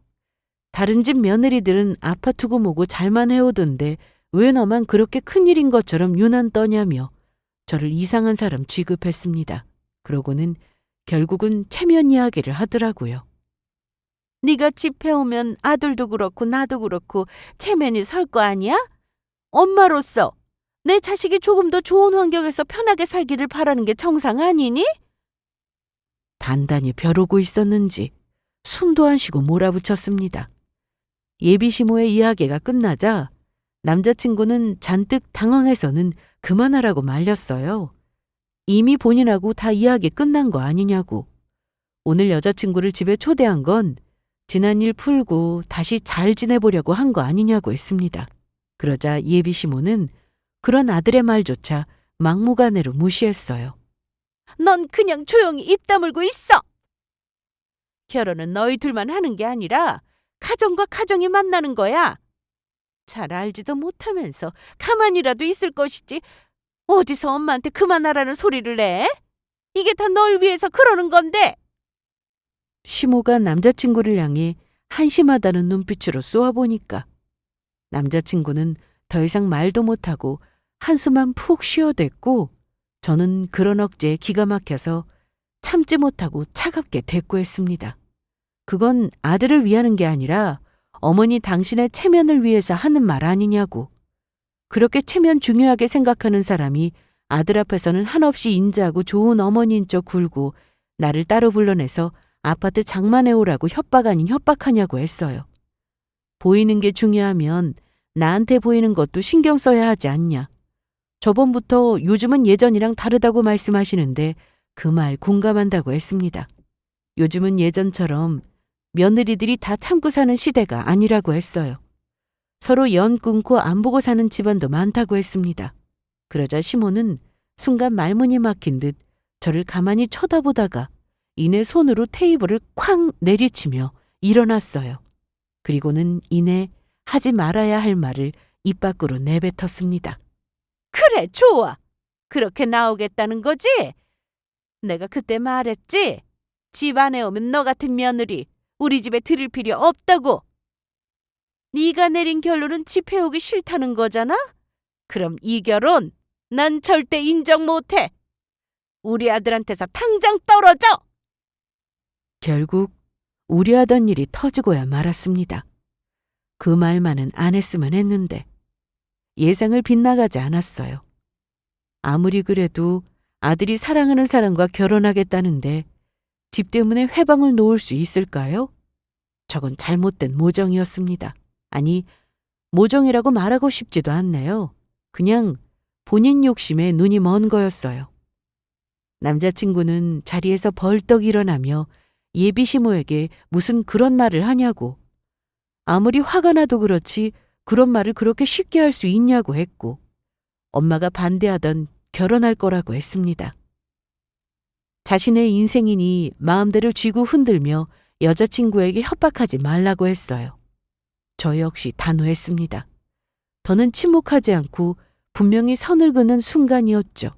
다른 집 며느리들은 아파트고 뭐고 잘만 해오던데 왜 너만 그렇게 큰일인 것처럼 유난 떠냐며 저를 이상한 사람 취급했습니다. 그러고는 결국은 체면 이야기를 하더라고요. 네가 집 해오면 아들도 그렇고 나도 그렇고 체면이 설 거 아니야? 엄마로서 내 자식이 조금 더 좋은 환경에서 편하게 살기를 바라는 게 정상 아니니? 단단히 벼르고 있었는지 숨도 안 쉬고 몰아붙였습니다. 예비 시모의 이야기가 끝나자 남자친구는 잔뜩 당황해서는 그만하라고 말렸어요. 이미 본인하고 다 이야기 끝난 거 아니냐고. 오늘 여자친구를 집에 초대한 건 지난 일 풀고 다시 잘 지내보려고 한 거 아니냐고 했습니다. 그러자 예비 시모는 그런 아들의 말조차 막무가내로 무시했어요. 넌 그냥 조용히 입 다물고 있어. 결혼은 너희 둘만 하는 게 아니라 가정과 가정이 만나는 거야. 잘 알지도 못하면서 가만히라도 있을 것이지 어디서 엄마한테 그만하라는 소리를 내? 이게 다 널 위해서 그러는 건데. 시모가 남자친구를 향해 한심하다는 눈빛으로 쏘아보니까 남자친구는 더 이상 말도 못하고 한숨만 푹 쉬어댔고 저는 그런 억제에 기가 막혀서 참지 못하고 차갑게 대꾸했습니다. 그건 아들을 위하는 게 아니라 어머니 당신의 체면을 위해서 하는 말 아니냐고. 그렇게 체면 중요하게 생각하는 사람이 아들 앞에서는 한없이 인자하고 좋은 어머니인 척 굴고 나를 따로 불러내서 아파트 장만해오라고 협박 아닌 협박하냐고 했어요. 보이는 게 중요하면 나한테 보이는 것도 신경 써야 하지 않냐. 저번부터 요즘은 예전이랑 다르다고 말씀하시는데 그 말 공감한다고 했습니다. 요즘은 예전처럼 며느리들이 다 참고 사는 시대가 아니라고 했어요. 서로 연 끊고 안 보고 사는 집안도 많다고 했습니다. 그러자 시모는 순간 말문이 막힌 듯 저를 가만히 쳐다보다가 이내 손으로 테이블을 쾅 내리치며 일어났어요. 그리고는 이내 하지 말아야 할 말을 입 밖으로 내뱉었습니다. 그래, 좋아. 그렇게 나오겠다는 거지? 내가 그때 말했지? 집 안에 오면 너 같은 며느리 우리 집에 들일 필요 없다고. 네가 내린 결론은 집해오기 싫다는 거잖아? 그럼 이 결혼 난 절대 인정 못해. 우리 아들한테서 당장 떨어져! 결국 우려하던 일이 터지고야 말았습니다. 그 말만은 안 했으면 했는데 예상을 빗나가지 않았어요. 아무리 그래도 아들이 사랑하는 사람과 결혼하겠다는데 집 때문에 회방을 놓을 수 있을까요? 저건 잘못된 모정이었습니다. 아니, 모정이라고 말하고 싶지도 않네요. 그냥 본인 욕심에 눈이 먼 거였어요. 남자친구는 자리에서 벌떡 일어나며 예비 시모에게 무슨 그런 말을 하냐고, 아무리 화가 나도 그렇지 그런 말을 그렇게 쉽게 할 수 있냐고 했고, 엄마가 반대하던 결혼할 거라고 했습니다. 자신의 인생이니 마음대로 쥐고 흔들며 여자친구에게 협박하지 말라고 했어요. 저 역시 단호했습니다. 더는 침묵하지 않고 분명히 선을 그는 순간이었죠.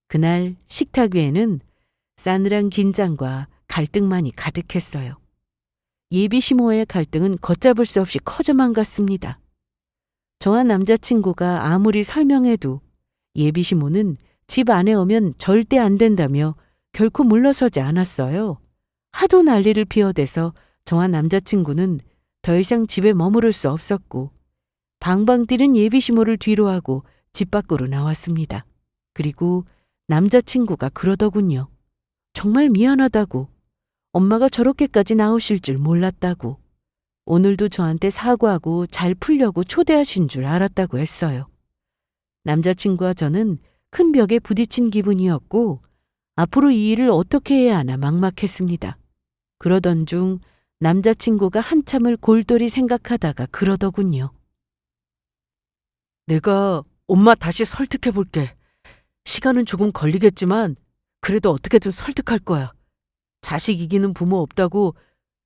그날 식탁 위에는 싸늘한 긴장과 갈등만이 가득했어요. 예비 시모의 갈등은 걷잡을 수 없이 커져만 갔습니다. 저와 남자친구가 아무리 설명해도 예비 시모는 집 안에 오면 절대 안 된다며 결코 물러서지 않았어요. 하도 난리를 피워대서 저와 남자친구는 더 이상 집에 머무를 수 없었고 방방 뛰는 예비 시모를 뒤로하고 집 밖으로 나왔습니다. 그리고 남자친구가 그러더군요. 정말 미안하다고. 엄마가 저렇게까지 나오실 줄 몰랐다고. 오늘도 저한테 사과하고 잘 풀려고 초대하신 줄 알았다고 했어요. 남자친구와 저는 큰 벽에 부딪힌 기분이었고 앞으로 이 일을 어떻게 해야 하나 막막했습니다. 그러던 중 남자친구가 한참을 골똘히 생각하다가 그러더군요. 내가 엄마 다시 설득해 볼게. 시간은 조금 걸리겠지만 그래도 어떻게든 설득할 거야. 자식 이기는 부모 없다고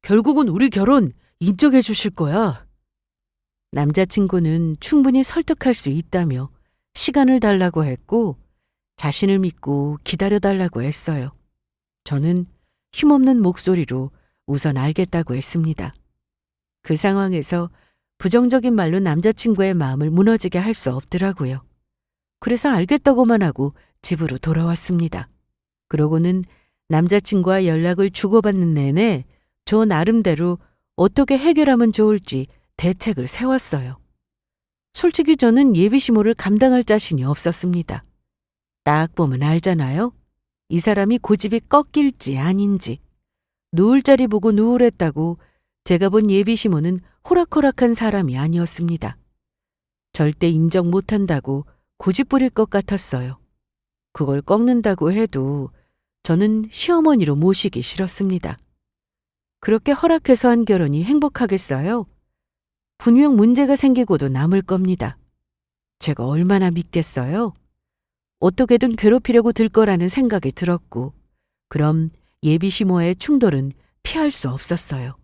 결국은 우리 결혼 인정해 주실 거야. 남자친구는 충분히 설득할 수 있다며 시간을 달라고 했고 자신을 믿고 기다려달라고 했어요. 저는 힘없는 목소리로 우선 알겠다고 했습니다. 그 상황에서 부정적인 말로 남자친구의 마음을 무너지게 할 수 없더라고요. 그래서 알겠다고만 하고 집으로 돌아왔습니다. 그러고는 남자친구와 연락을 주고받는 내내 저 나름대로 어떻게 해결하면 좋을지 대책을 세웠어요. 솔직히 저는 예비 시모를 감당할 자신이 없었습니다. 딱 보면 알잖아요. 이 사람이 고집이 꺾일지 아닌지. 누울 자리 보고 누우랬다고 제가 본 예비 시모는 호락호락한 사람이 아니었습니다. 절대 인정 못한다고 고집 부릴 것 같았어요. 그걸 꺾는다고 해도 저는 시어머니로 모시기 싫었습니다. 그렇게 허락해서 한 결혼이 행복하겠어요? 분명 문제가 생기고도 남을 겁니다. 제가 얼마나 믿겠어요? 어떻게든 괴롭히려고 들 거라는 생각이 들었고, 그럼 예비 시모의 충돌은 피할 수 없었어요.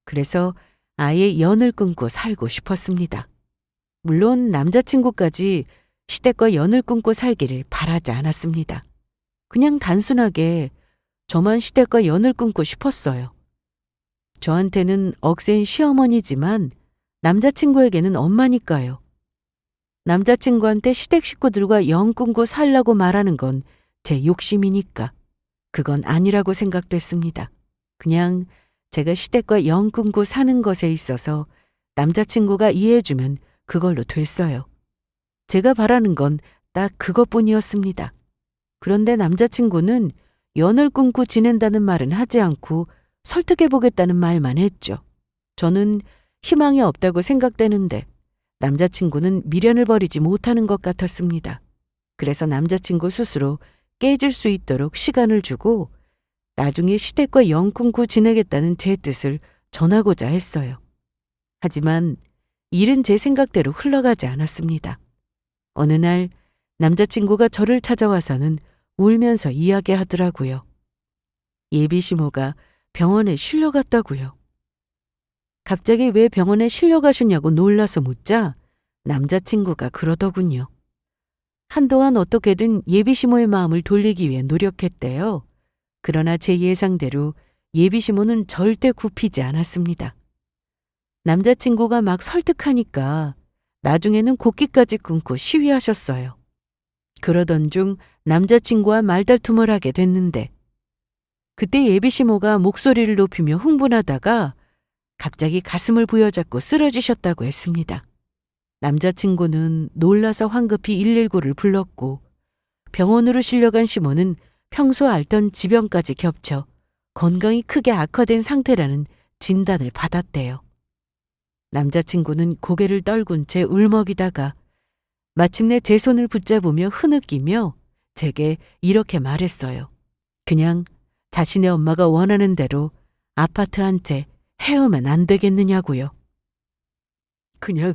그래서 아예 연을 끊고 살고 싶었습니다. 물론 남자친구까지 시댁과 연을 끊고 살기를 바라지 않았습니다. 그냥 단순하게 저만 시댁과 연을 끊고 싶었어요. 저한테는 억센 시어머니지만 남자친구에게는 엄마니까요. 남자친구한테 시댁 식구들과 연 끊고 살라고 말하는 건 제 욕심이니까 그건 아니라고 생각됐습니다. 그냥 제가 시댁과 연 끊고 사는 것에 있어서 남자친구가 이해해주면 그걸로 됐어요. 제가 바라는 건 딱 그것뿐이었습니다. 그런데 남자친구는 연을 끊고 지낸다는 말은 하지 않고 설득해보겠다는 말만 했죠. 저는 희망이 없다고 생각되는데 남자친구는 미련을 버리지 못하는 것 같았습니다. 그래서 남자친구 스스로 깨질 수 있도록 시간을 주고 나중에 시댁과 연 끊고 지내겠다는 제 뜻을 전하고자 했어요. 하지만 일은 제 생각대로 흘러가지 않았습니다. 어느 날 남자친구가 저를 찾아와서는 울면서 이야기하더라고요. 예비 시모가 병원에 실려갔다고요. 갑자기 왜 병원에 실려가셨냐고 놀라서 묻자 남자친구가 그러더군요. 한동안 어떻게든 예비 시모의 마음을 돌리기 위해 노력했대요. 그러나 제 예상대로 예비 시모는 절대 굽히지 않았습니다. 남자친구가 막 설득하니까 나중에는 곡기까지 끊고 시위하셨어요. 그러던 중 남자친구와 말다툼을 하게 됐는데 그때 예비 시모가 목소리를 높이며 흥분하다가 갑자기 가슴을 부여잡고 쓰러지셨다고 했습니다. 남자친구는 놀라서 황급히 119를 불렀고 병원으로 실려간 시모는 평소 앓던 지병까지 겹쳐 건강이 크게 악화된 상태라는 진단을 받았대요. 남자친구는 고개를 떨군 채 울먹이다가 마침내 제 손을 붙잡으며 흐느끼며 제게 이렇게 말했어요. 그냥 자신의 엄마가 원하는 대로 아파트 한 채 해오면 안 되겠느냐고요. 그냥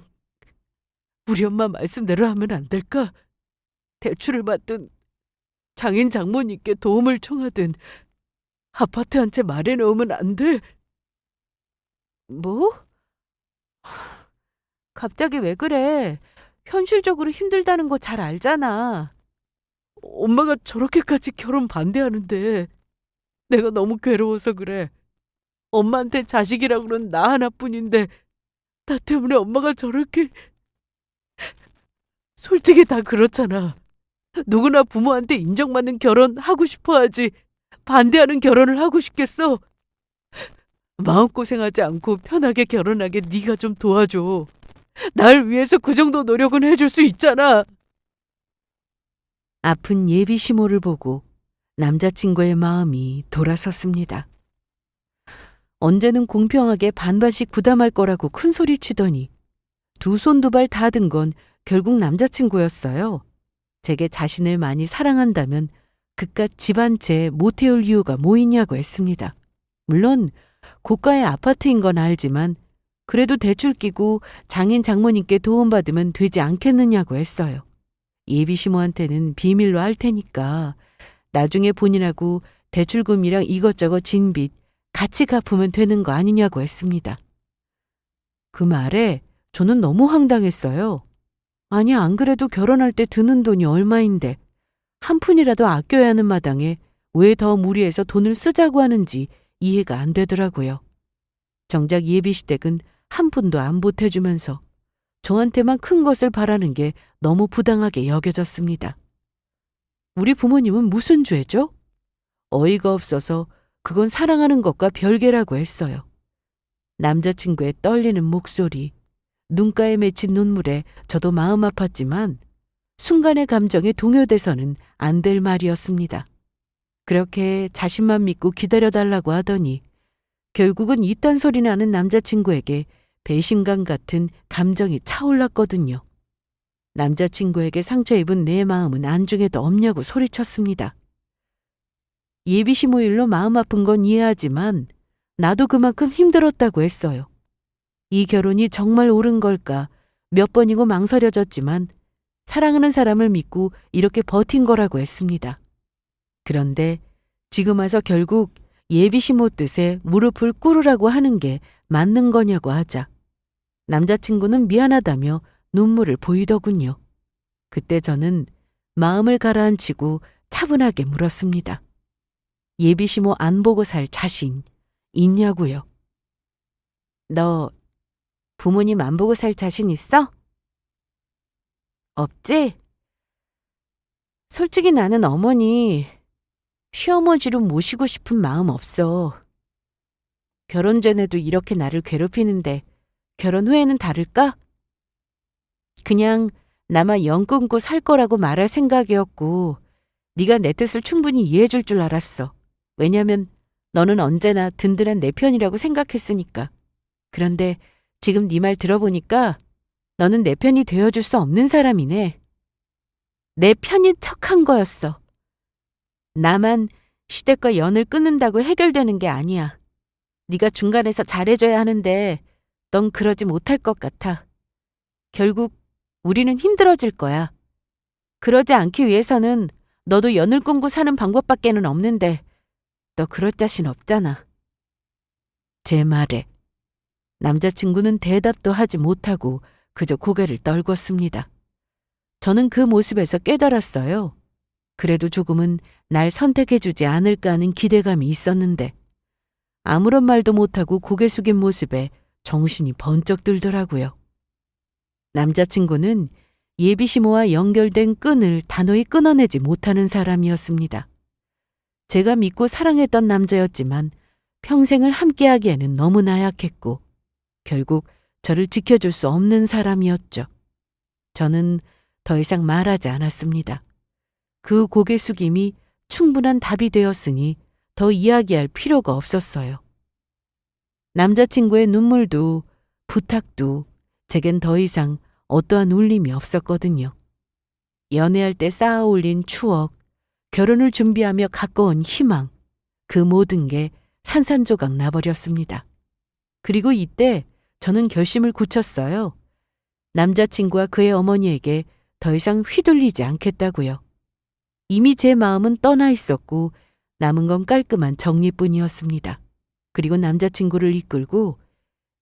우리 엄마 말씀대로 하면 안 될까? 대출을 받든 장인 장모님께 도움을 청하든 아파트 한 채 마련해오면 안 돼? 뭐? 갑자기 왜 그래? 현실적으로 힘들다는 거 잘 알잖아. 엄마가 저렇게까지 결혼 반대하는데 내가 너무 괴로워서 그래. 엄마한테 자식이라고는 나 하나뿐인데 나 때문에 엄마가 저렇게... 솔직히 다 그렇잖아. 누구나 부모한테 인정받는 결혼 하고 싶어 하지 반대하는 결혼을 하고 싶겠어? 마음고생하지 않고 편하게 결혼하게 네가 좀 도와줘. 날 위해서 그 정도 노력은 해줄 수 있잖아. 아픈 예비 시모를 보고 남자친구의 마음이 돌아섰습니다. 언제는 공평하게 반반씩 부담할 거라고 큰소리치더니 두 손 두 발 다 든 건 결국 남자친구였어요. 제게 자신을 많이 사랑한다면 그깟 집 한 채 못 해올 이유가 뭐 있냐고 했습니다. 물론 고가의 아파트인 건 알지만 그래도 대출 끼고 장인 장모님께 도움받으면 되지 않겠느냐고 했어요. 예비 시모한테는 비밀로 할 테니까 나중에 본인하고 대출금이랑 이것저것 진 빚 같이 갚으면 되는 거 아니냐고 했습니다. 그 말에 저는 너무 황당했어요. 아니 안 그래도 결혼할 때 드는 돈이 얼마인데 한 푼이라도 아껴야 하는 마당에 왜 더 무리해서 돈을 쓰자고 하는지 이해가 안 되더라고요. 정작 예비 시댁은 한 푼도 안 보태주면서 저한테만 큰 것을 바라는 게 너무 부당하게 여겨졌습니다. 우리 부모님은 무슨 죄죠? 어이가 없어서 그건 사랑하는 것과 별개라고 했어요. 남자친구의 떨리는 목소리, 눈가에 맺힌 눈물에 저도 마음 아팠지만 순간의 감정에 동요돼서는 안 될 말이었습니다. 그렇게 자신만 믿고 기다려달라고 하더니 결국은 이딴 소리 나는 남자친구에게 배신감 같은 감정이 차올랐거든요. 남자친구에게 상처 입은 내 마음은 안중에도 없냐고 소리쳤습니다. 예비 시모 일로 마음 아픈 건 이해하지만 나도 그만큼 힘들었다고 했어요. 이 결혼이 정말 옳은 걸까 몇 번이고 망설여졌지만 사랑하는 사람을 믿고 이렇게 버틴 거라고 했습니다. 그런데 지금 와서 결국 예비 시모 뜻에 무릎을 꿇으라고 하는 게 맞는 거냐고 하자 남자친구는 미안하다며 눈물을 보이더군요. 그때 저는 마음을 가라앉히고 차분하게 물었습니다. 예비 시모 안 보고 살 자신 있냐고요. 너 부모님 안 보고 살 자신 있어? 없지? 솔직히 나는 어머니 시어머니로 모시고 싶은 마음 없어. 결혼 전에도 이렇게 나를 괴롭히는데 결혼 후에는 다를까? 그냥 나만 영 끊고 살 거라고 말할 생각이었고 네가 내 뜻을 충분히 이해해 줄 줄 알았어. 왜냐면 너는 언제나 든든한 내 편이라고 생각했으니까. 그런데 지금 네 말 들어보니까 너는 내 편이 되어줄 수 없는 사람이네. 내 편인 척한 거였어. 나만 시댁과 연을 끊는다고 해결되는 게 아니야. 네가 중간에서 잘해줘야 하는데 넌 그러지 못할 것 같아. 결국 우리는 힘들어질 거야. 그러지 않기 위해서는 너도 연을 끊고 사는 방법밖에는 없는데 너 그럴 자신 없잖아. 제 말에 남자친구는 대답도 하지 못하고 그저 고개를 떨궜습니다. 저는 그 모습에서 깨달았어요. 그래도 조금은 날 선택해주지 않을까 하는 기대감이 있었는데 아무런 말도 못하고 고개 숙인 모습에 정신이 번쩍 들더라고요. 남자친구는 예비시모와 연결된 끈을 단호히 끊어내지 못하는 사람이었습니다. 제가 믿고 사랑했던 남자였지만 평생을 함께하기에는 너무 나약했고 결국 저를 지켜줄 수 없는 사람이었죠. 저는 더 이상 말하지 않았습니다. 그 고개 숙임이 충분한 답이 되었으니 더 이야기할 필요가 없었어요. 남자친구의 눈물도 부탁도 제겐 더 이상 어떠한 울림이 없었거든요. 연애할 때 쌓아 올린 추억, 결혼을 준비하며 가까운 희망, 그 모든 게 산산조각 나버렸습니다. 그리고 이때 저는 결심을 굳혔어요. 남자친구와 그의 어머니에게 더 이상 휘둘리지 않겠다고요. 이미 제 마음은 떠나 있었고 남은 건 깔끔한 정리뿐이었습니다. 그리고 남자친구를 이끌고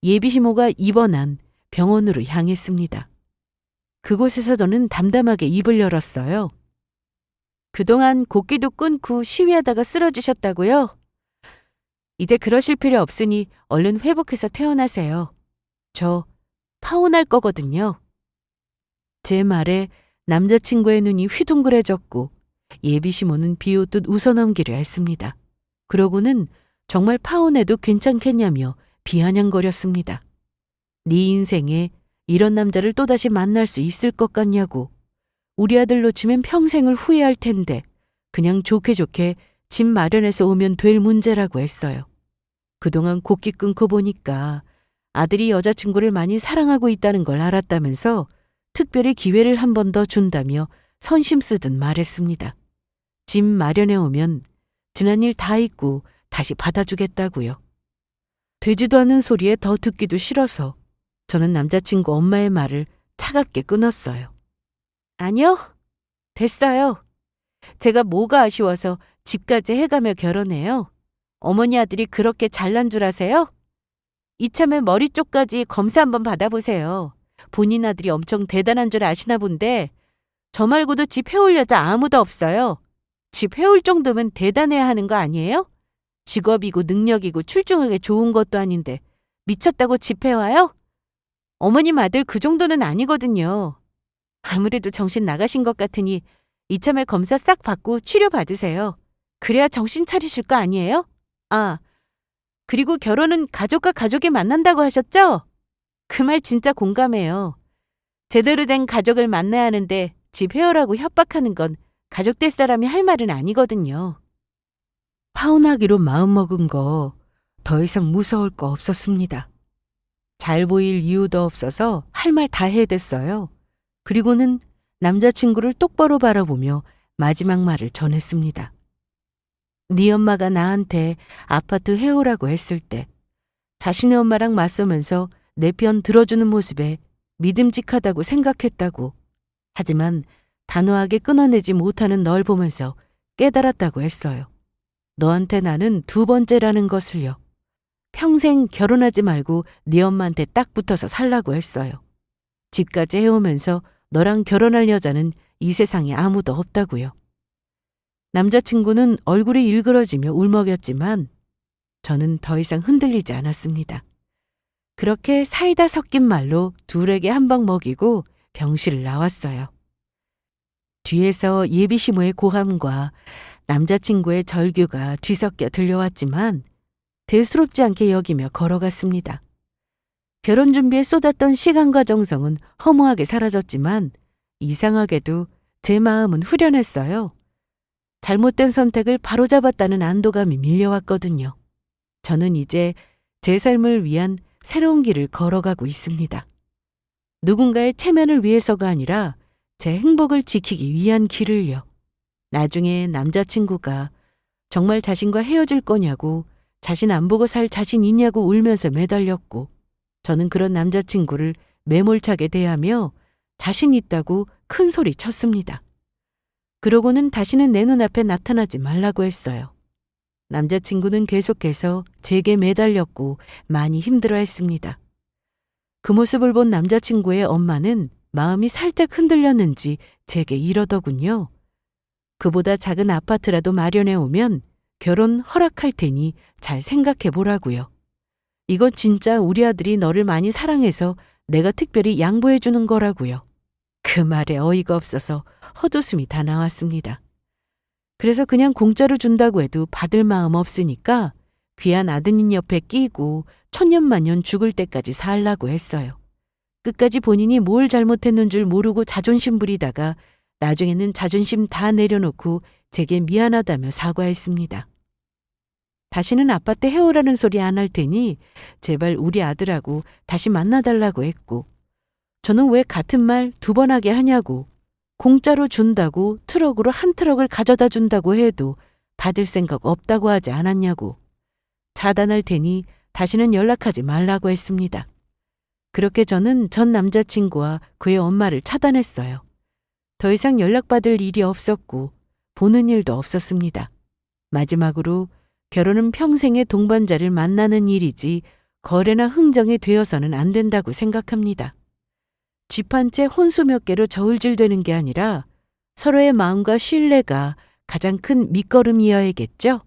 예비시모가 입원한 병원으로 향했습니다. 그곳에서 저는 담담하게 입을 열었어요. 그동안 곡기도 끊고 시위하다가 쓰러지셨다고요? 이제 그러실 필요 없으니 얼른 회복해서 퇴원하세요. 저 파혼할 거거든요. 제 말에 남자친구의 눈이 휘둥그레졌고 예비시모는 비웃듯 웃어넘기려 했습니다. 그러고는 정말 파혼해도 괜찮겠냐며 비아냥거렸습니다. 네 인생에 이런 남자를 또다시 만날 수 있을 것 같냐고. 우리 아들 놓치면 평생을 후회할 텐데 그냥 좋게 좋게 집 마련해서 오면 될 문제라고 했어요. 그동안 곡기 끊고 보니까 아들이 여자친구를 많이 사랑하고 있다는 걸 알았다면서 특별히 기회를 한 번 더 준다며 선심 쓰듯 말했습니다. 집 마련해 오면 지난 일 다 잊고 다시 받아주겠다고요. 되지도 않은 소리에 더 듣기도 싫어서 저는 남자친구 엄마의 말을 차갑게 끊었어요. 아니요, 됐어요. 제가 뭐가 아쉬워서 집까지 해가며 결혼해요. 어머니 아들이 그렇게 잘난 줄 아세요? 이참에 머리 쪽까지 검사 한번 받아보세요. 본인 아들이 엄청 대단한 줄 아시나 본데 저 말고도 집 해올 여자 아무도 없어요. 집 해올 정도면 대단해야 하는 거 아니에요? 직업이고 능력이고 출중하게 좋은 것도 아닌데 미쳤다고 집 해와요? 어머님 아들 그 정도는 아니거든요. 아무래도 정신 나가신 것 같으니 이참에 검사 싹 받고 치료 받으세요. 그래야 정신 차리실 거 아니에요? 아, 그리고 결혼은 가족과 가족이 만난다고 하셨죠? 그 말 진짜 공감해요. 제대로 된 가족을 만나야 하는데 집 해오라고 협박하는 건 가족 될 사람이 할 말은 아니거든요. 파혼하기로 마음먹은 거 더 이상 무서울 거 없었습니다. 잘 보일 이유도 없어서 할 말 다 해댔어요. 그리고는 남자친구를 똑바로 바라보며 마지막 말을 전했습니다. 네 엄마가 나한테 아파트 해오라고 했을 때 자신의 엄마랑 맞서면서 내 편 들어주는 모습에 믿음직하다고 생각했다고. 하지만 단호하게 끊어내지 못하는 널 보면서 깨달았다고 했어요. 너한테 나는 두 번째라는 것을요. 평생 결혼하지 말고 네 엄마한테 딱 붙어서 살라고 했어요. 집까지 해오면서 너랑 결혼할 여자는 이 세상에 아무도 없다고요. 남자친구는 얼굴이 일그러지며 울먹였지만 저는 더 이상 흔들리지 않았습니다. 그렇게 사이다 섞인 말로 둘에게 한 방 먹이고 병실을 나왔어요. 뒤에서 예비시모의 고함과 남자친구의 절규가 뒤섞여 들려왔지만 대수롭지 않게 여기며 걸어갔습니다. 결혼 준비에 쏟았던 시간과 정성은 허무하게 사라졌지만 이상하게도 제 마음은 후련했어요. 잘못된 선택을 바로잡았다는 안도감이 밀려왔거든요. 저는 이제 제 삶을 위한 새로운 길을 걸어가고 있습니다. 누군가의 체면을 위해서가 아니라 제 행복을 지키기 위한 길을요. 나중에 남자친구가 정말 자신과 헤어질 거냐고 자신 안 보고 살 자신 있냐고 울면서 매달렸고 저는 그런 남자친구를 매몰차게 대하며 자신 있다고 큰 소리 쳤습니다. 그러고는 다시는 내 눈앞에 나타나지 말라고 했어요. 남자친구는 계속해서 제게 매달렸고 많이 힘들어했습니다. 그 모습을 본 남자친구의 엄마는 마음이 살짝 흔들렸는지 제게 이러더군요. 그보다 작은 아파트라도 마련해 오면 결혼 허락할 테니 잘 생각해 보라고요. 이건 진짜 우리 아들이 너를 많이 사랑해서 내가 특별히 양보해 주는 거라고요. 그 말에 어이가 없어서 헛웃음이 다 나왔습니다. 그래서 그냥 공짜로 준다고 해도 받을 마음 없으니까 귀한 아드님 옆에 끼고 천년만년 죽을 때까지 살라고 했어요. 끝까지 본인이 뭘 잘못했는 줄 모르고 자존심 부리다가 나중에는 자존심 다 내려놓고 제게 미안하다며 사과했습니다. 다시는 아빠 때 해오라는 소리 안 할 테니 제발 우리 아들하고 다시 만나달라고 했고 저는 왜 같은 말 2번 하게 하냐고 공짜로 준다고 트럭으로 한 트럭을 가져다 준다고 해도 받을 생각 없다고 하지 않았냐고 차단할 테니 다시는 연락하지 말라고 했습니다. 그렇게 저는 전 남자친구와 그의 엄마를 차단했어요. 더 이상 연락받을 일이 없었고 보는 일도 없었습니다. 마지막으로 결혼은 평생의 동반자를 만나는 일이지 거래나 흥정이 되어서는 안 된다고 생각합니다. 집 한 채 혼수 몇 개로 저울질되는 게 아니라 서로의 마음과 신뢰가 가장 큰 밑거름이어야겠죠?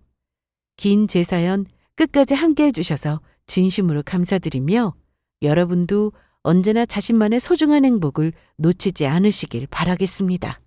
긴 제 사연 끝까지 함께 해주셔서 진심으로 감사드리며 여러분도 언제나 자신만의 소중한 행복을 놓치지 않으시길 바라겠습니다.